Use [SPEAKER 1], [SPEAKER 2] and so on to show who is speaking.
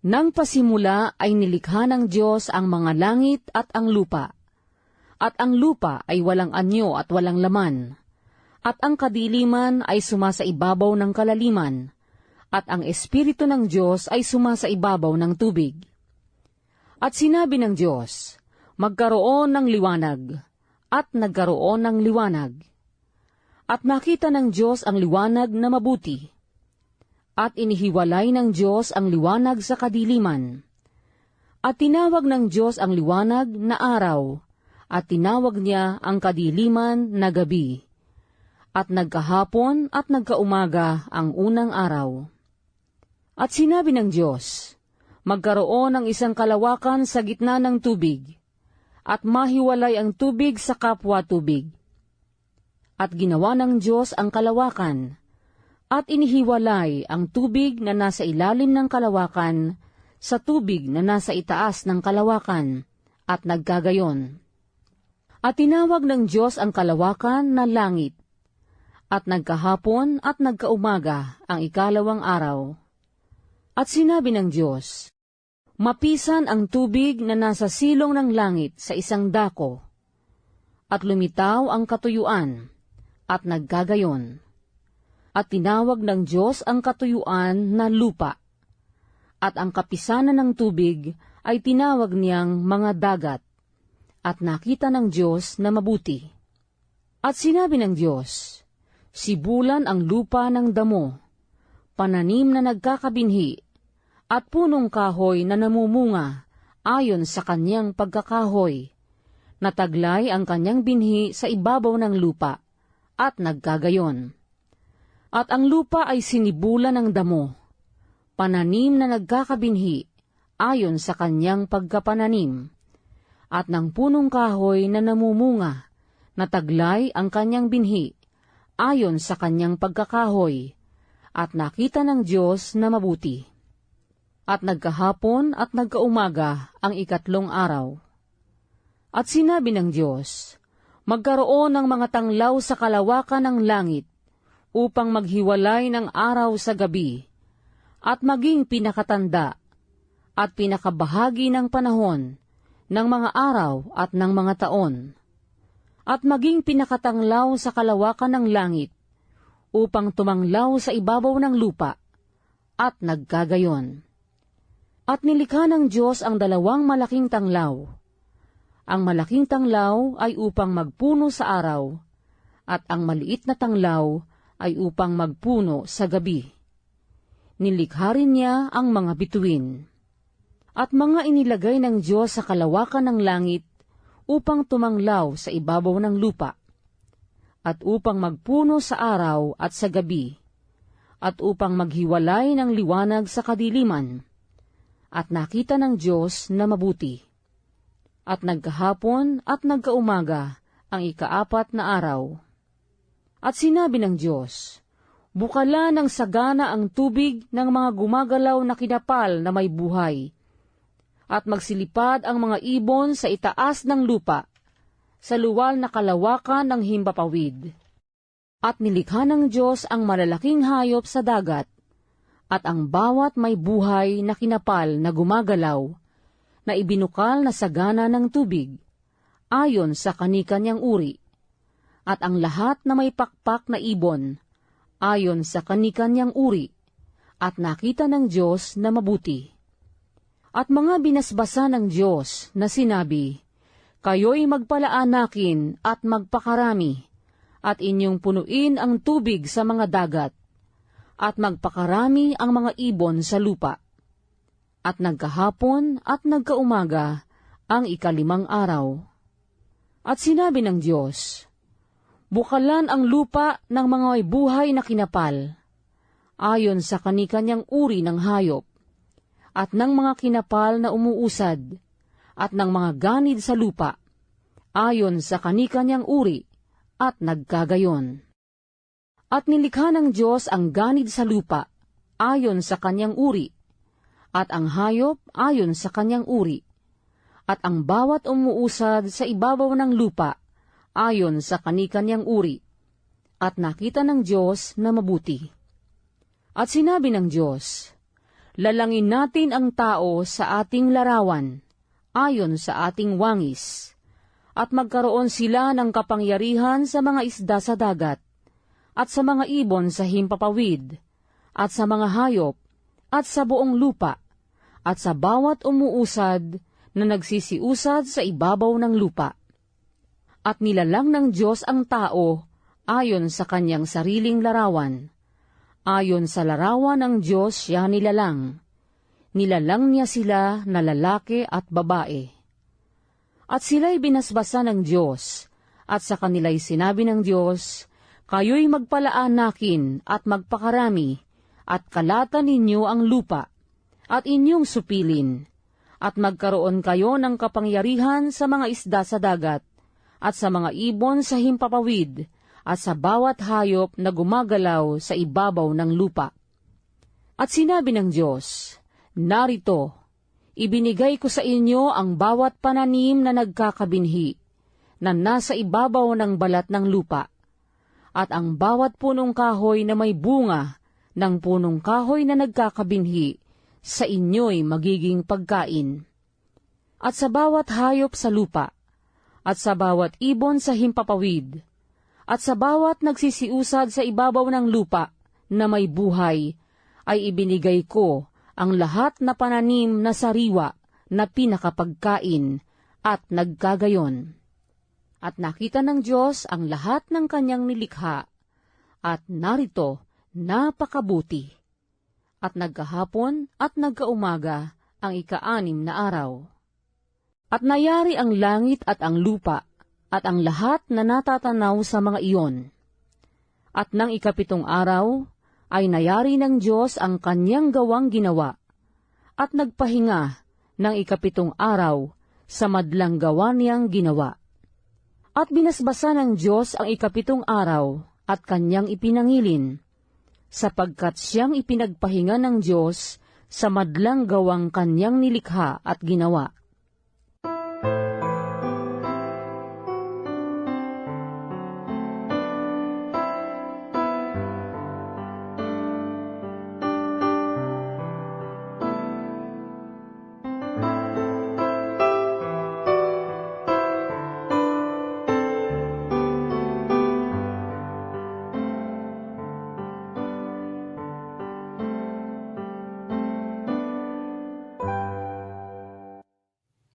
[SPEAKER 1] Nang pasimula ay nilikha ng Diyos ang mga langit at ang lupa. At ang lupa ay walang anyo at walang laman. At ang kadiliman ay sumasa ibabaw ng kalaliman. At ang Espiritu ng Diyos ay sumasa ibabaw ng tubig. At sinabi ng Diyos, magkaroon ng liwanag. At nagkaroon ng liwanag. At nakita ng Diyos ang liwanag na mabuti. At inihiwalay ng Diyos ang liwanag sa kadiliman. At tinawag ng Diyos ang liwanag na araw, at tinawag niya ang kadiliman na gabi. At nagkahapon at nagkaumaga ang unang araw. At sinabi ng Diyos, magkaroon ng isang kalawakan sa gitna ng tubig, at mahiwalay ang tubig sa kapwa tubig. At ginawa ng Diyos ang kalawakan, at inihiwalay ang tubig na nasa ilalim ng kalawakan sa tubig na nasa itaas ng kalawakan, at nagkagayon. At tinawag ng Diyos ang kalawakan na langit, at nagkahapon at nagkaumaga ang ikalawang araw. At sinabi ng Diyos, mapisan ang tubig na nasa silong ng langit sa isang dako, at lumitaw ang katuyuan, at nagkagayon. At tinawag ng Diyos ang katuyuan na lupa, at ang kapisanan ng tubig ay tinawag niyang mga dagat, at nakita ng Diyos na mabuti. At sinabi ng Diyos, sibulan ang lupa ng damo, pananim na nagkakabinhi, at punong kahoy na namumunga ayon sa kanyang pagkakahoy, nataglay ang kanyang binhi sa ibabaw ng lupa, at nagkagayon. At ang lupa ay sinibulan ng damo, pananim na nagkakabinhi, ayon sa kanyang pagkapananim, at ng punong kahoy na namumunga, nataglay ang kanyang binhi, ayon sa kanyang pagkakahoy, at nakita ng Diyos na mabuti. At nagkahapon at nagkaumaga ang ikatlong araw. At sinabi ng Diyos, magkaroon ng mga tanglaw sa kalawakan ng langit, upang maghiwalay ng araw sa gabi, at maging pinakatanda, at pinakabahagi ng panahon, ng mga araw at ng mga taon, at maging pinakatanglaw sa kalawakan ng langit, upang tumanglaw sa ibabaw ng lupa, at nagkagayon. At nilikha ng Diyos ang dalawang malaking tanglaw. Ang malaking tanglaw ay upang magpuno sa araw, at ang maliit na tanglaw ay upang magpuno sa gabi. Nilikha rin niya ang mga bituin. At mga inilagay ng Diyos sa kalawakan ng langit upang tumanglaw sa ibabaw ng lupa, at upang magpuno sa araw at sa gabi, at upang maghiwalay ng liwanag sa kadiliman. At nakita ng Diyos na mabuti. At nagkahapon at nagkaumaga ang ikaapat na araw. At sinabi ng Diyos, bukala ng sagana ang tubig ng mga gumagalaw na kinapal na may buhay, at magsilipad ang mga ibon sa itaas ng lupa, sa luwal na kalawakan ng himpapawid. At nilikha ng Diyos ang malalaking hayop sa dagat, at ang bawat may buhay na kinapal na gumagalaw, na ibinukal na sagana ng tubig, ayon sa kani-kanyang uri, at ang lahat na may pakpak na ibon, ayon sa kani-kanyang uri, at nakita ng Diyos na mabuti. At mga binasbasa ng Diyos na sinabi, kayo'y magpalaanakin at magpakarami, at inyong punuin ang tubig sa mga dagat, at magpakarami ang mga ibon sa lupa. At nagkahapon at nagkaumaga ang ikalimang araw. At sinabi ng Diyos, bukalan ang lupa ng mga may buhay na kinapal, ayon sa kani-kanyang uri ng hayop, at ng mga kinapal na umuusad, at ng mga ganid sa lupa, ayon sa kani-kanyang uri, at nagkagayon. At nilikha ng Diyos ang ganid sa lupa, ayon sa kanyang uri, at ang hayop ayon sa kanyang uri, at ang bawat umuusad sa ibabaw ng lupa, ayon sa kani-kanyang uri, at nakita ng Diyos na mabuti. At sinabi ng Diyos, lalangin natin ang tao sa ating larawan, ayon sa ating wangis, at magkaroon sila ng kapangyarihan sa mga isda sa dagat, at sa mga ibon sa himpapawid, at sa mga hayop, at sa buong lupa, at sa bawat umuusad na nagsisiusad sa ibabaw ng lupa. At nilalang ng Diyos ang tao ayon sa kanyang sariling larawan. Ayon sa larawan ng Diyos siya nilalang. Nilalang niya sila na lalaki at babae. At sila'y binasbasa ng Diyos, at sa kanila'y sinabi ng Diyos, kayo'y magpalaanakin at magpakarami, at kalatan ninyo ang lupa, at inyong supilin, at magkaroon kayo ng kapangyarihan sa mga isda sa dagat, at sa mga ibon sa himpapawid, at sa bawat hayop na gumagalaw sa ibabaw ng lupa. At sinabi ng Diyos, narito, ibinigay ko sa inyo ang bawat pananim na nagkakabinhi, na nasa ibabaw ng balat ng lupa, at ang bawat punong kahoy na may bunga ng punong kahoy na nagkakabinhi, sa inyo'y magiging pagkain. At sa bawat hayop sa lupa, at sa bawat ibon sa himpapawid, at sa bawat nagsisiusad sa ibabaw ng lupa na may buhay, ay ibinigay ko ang lahat na pananim na sariwa na pinakapagkain at nagkagayon. At nakita ng Diyos ang lahat ng kanyang nilikha, at narito, napakabuti. At nagkahapon at nagkaumaga ang ika-6 na araw. At nayari ang langit at ang lupa, at ang lahat na natatanaw sa mga iyon. At nang ika-7 araw, ay nayari ng Diyos ang kanyang gawang ginawa, at nagpahinga ng ika-7 araw sa madlang gawa niyang ginawa. At binasbasa ng Diyos ang ika-7 araw at kanyang ipinangilin, sapagkat siyang ipinagpahinga ng Diyos sa madlang gawang kanyang nilikha at ginawa.